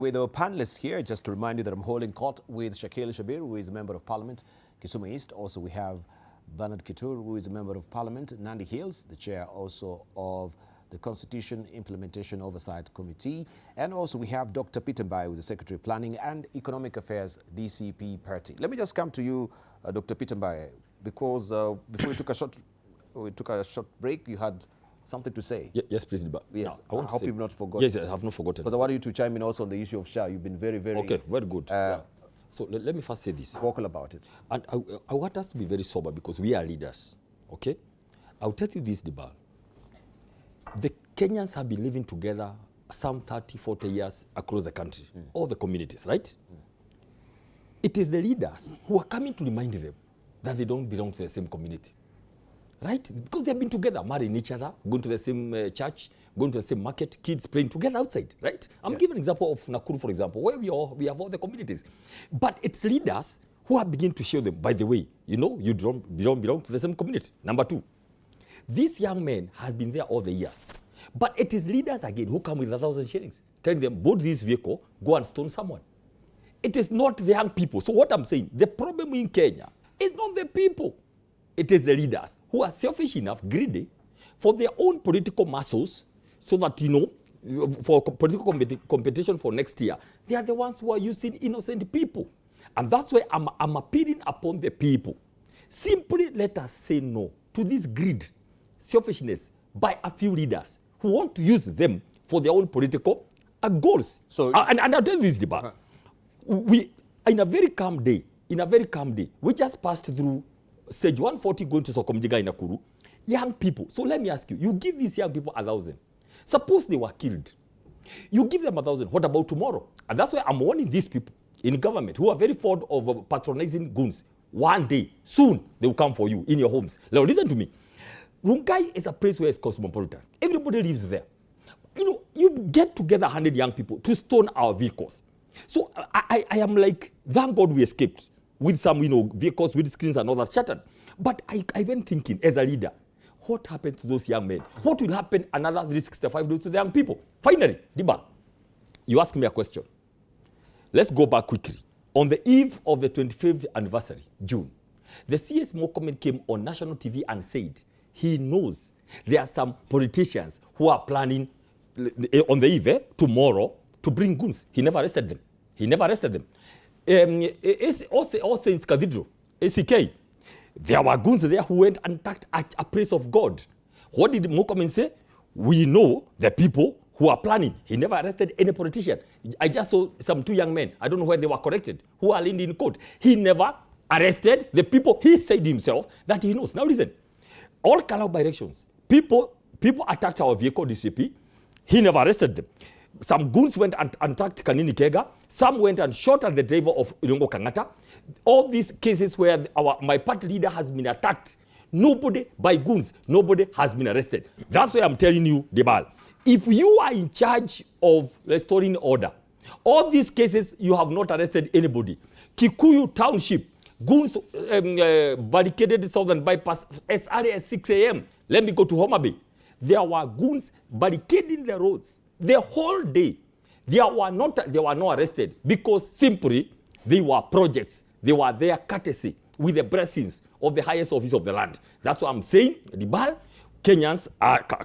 With our panelists here, just to remind you that I'm holding court with Shakil Shabir, who is a member of parliament, Kisumu East. Also, we have Bernard Kitur, who is a member of parliament, Nandi Hills, the chair also of the Constitution Implementation Oversight Committee. And also we have Dr. Peter Mbae, who is the Secretary of Planning and Economic Affairs, DCP Party. Let me just come to you, Dr. Peter Mbae, because before we took a short break, you had something to say. Yes, please. Yes, no, I hope you've not forgotten. Yes, I have not forgotten. Because I want you to chime in also on the issue of SHA. You've been very, very... Okay, very good. So let me first say this. Vocal about it. And I want us to be very sober because we are leaders, okay? I'll tell you this, Dibal. The Kenyans have been living together some 30, 40 years across the country, all the communities, right? It is the leaders who are coming to remind them that they don't belong to the same community. Right? Because they've been together, marrying each other, going to the same church, going to the same market, kids playing together outside, right? I'm giving an example of Nakuru, for example, where we have all the communities. But it's leaders who are beginning to show them, by the way, you know, you don't belong to the same community. Number two, this young man has been there all the years. But it is leaders, again, who come with 1,000 shillings, telling them, board this vehicle, go and stone someone. It is not the young people. So what I'm saying, the problem in Kenya is not the people. It is the leaders who are selfish enough, greedy, for their own political muscles, so that, you know, for political competition for next year, they are the ones who are using innocent people. And that's why I'm appealing upon the people. Simply let us say no to this greed, selfishness by a few leaders who want to use them for their own political goals. So, and I'll tell you this, Diba. We, in a very calm day, we just passed through stage 140 going to Sokomjiga in Nakuru, young people. So let me ask you, you give these young people 1,000. Suppose they were killed. You give them 1,000. What about tomorrow? And that's why I'm warning these people in government who are very fond of patronizing goons. One day, soon, they will come for you in your homes. Now listen to me. Rungai is a place where it's cosmopolitan. Everybody lives there. You know, you get together 100 young people to stone our vehicles. So I am like, thank God we escaped with some, you know, vehicles with screens and all that shattered. But I went thinking, as a leader, what happened to those young men? What will happen another 365 days to the young people? Finally, Diba, you asked me a question. Let's go back quickly. On the eve of the 25th anniversary, June, the CS Murkomen came on national TV and said he knows there are some politicians who are planning on the eve, tomorrow, to bring goons. He never arrested them. All Saints Cathedral, ACK, there were goons there who went and attacked at a place of God. What did Murkomen say? We know the people who are planning. He never arrested any politician. I just saw some two young men, I don't know where they were corrected, who are leaned in court. He never arrested the people. He said himself that he knows. Now listen, all color directions, people attacked our vehicle, DCP. He never arrested them. Some goons went and attacked Kanini Kega. Some went and shot at the driver of Ilongo Kangata. All these cases where my party leader has been attacked, nobody by goons, nobody has been arrested. That's why I'm telling you, Debal, if you are in charge of restoring order, all these cases you have not arrested anybody. Kikuyu Township, goons barricaded Southern Bypass as early as 6 a.m. Let me go to Homa Bay. There were goons barricading the roads. The whole day, they were not arrested because simply they were projects. They were there courtesy with the blessings of the highest office of the land. That's what I'm saying. Dibal, Kenyans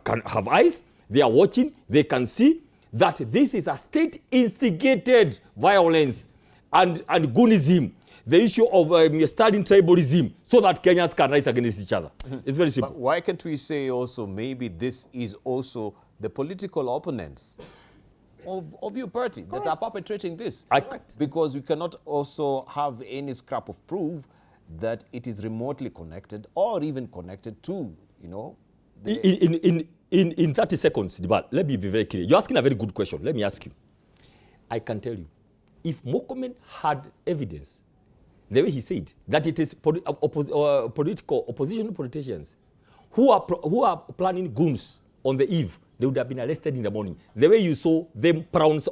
can have eyes. They are watching. They can see that this is a state-instigated violence and goonism. The issue of starting tribalism so that Kenyans can rise against each other. It's very simple. But why can't we say also maybe this is also the political opponents of your party that are perpetrating this? Because we cannot also have any scrap of proof that it is remotely connected or even connected to, you know. In 30 seconds, Dibal, let me be very clear. You're asking a very good question. Let me ask you. I can tell you, if Murkomen had evidence, the way he said, that it is opposition politicians who are planning goons on the eve, they would have been arrested in the morning. The way you saw them pounce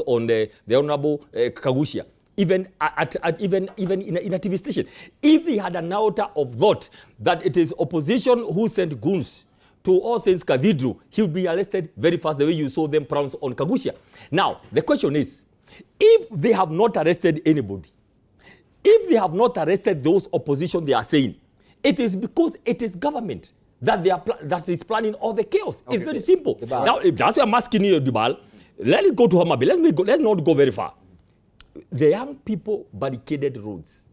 on the Honorable Kagushia, even in a TV station. If he had an iota of thought that it is opposition who sent goons to All Saints Cathedral, he would be arrested very fast, the way you saw them pounce on Kagushia. Now, the question is, If they have not arrested anybody, if they have not arrested those opposition they are saying, it is because it is government that that is planning all the chaos. Okay. It's very simple. Now, if that's what I'm asking you, Dibal, let's go to Mbae. Let's not go very far. The young people barricaded roads.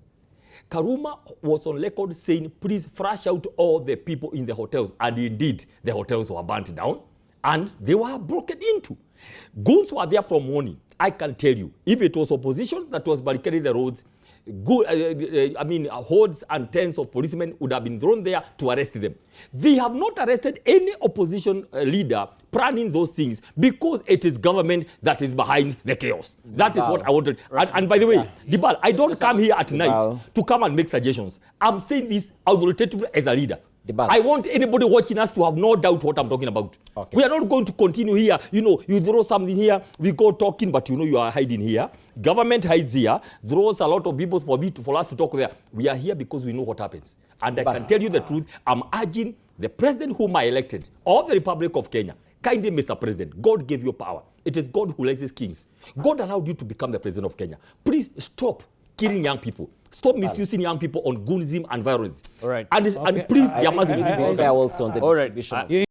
Karuma was on record saying, please flush out all the people in the hotels. And indeed, the hotels were burnt down and they were broken into. Goons were there from morning. I can tell you, if it was opposition that was barricading the roads, hordes and tens of policemen would have been thrown there to arrest them. They have not arrested any opposition leader planning those things because it is government that is behind the chaos. That is what I wanted. Right. And by the way, Dibal, I don't come here at night to come and make suggestions. I'm saying this authoritatively as a leader. I want anybody watching us to have no doubt what I'm talking about. Okay. We are not going to continue here. You throw something here, we go talking, but you are hiding here. Government hides here, throws a lot of people for us to talk there. We are here because we know what happens. And I can tell you the truth. I'm urging the president whom I elected, or the Republic of Kenya, kindly, Mr. President, God gave you power. It is God who raises kings. God allowed you to become the president of Kenya. Please stop killing young people. Stop misusing young people on goonism and violence. All right. And please, there must be... also on the distribution.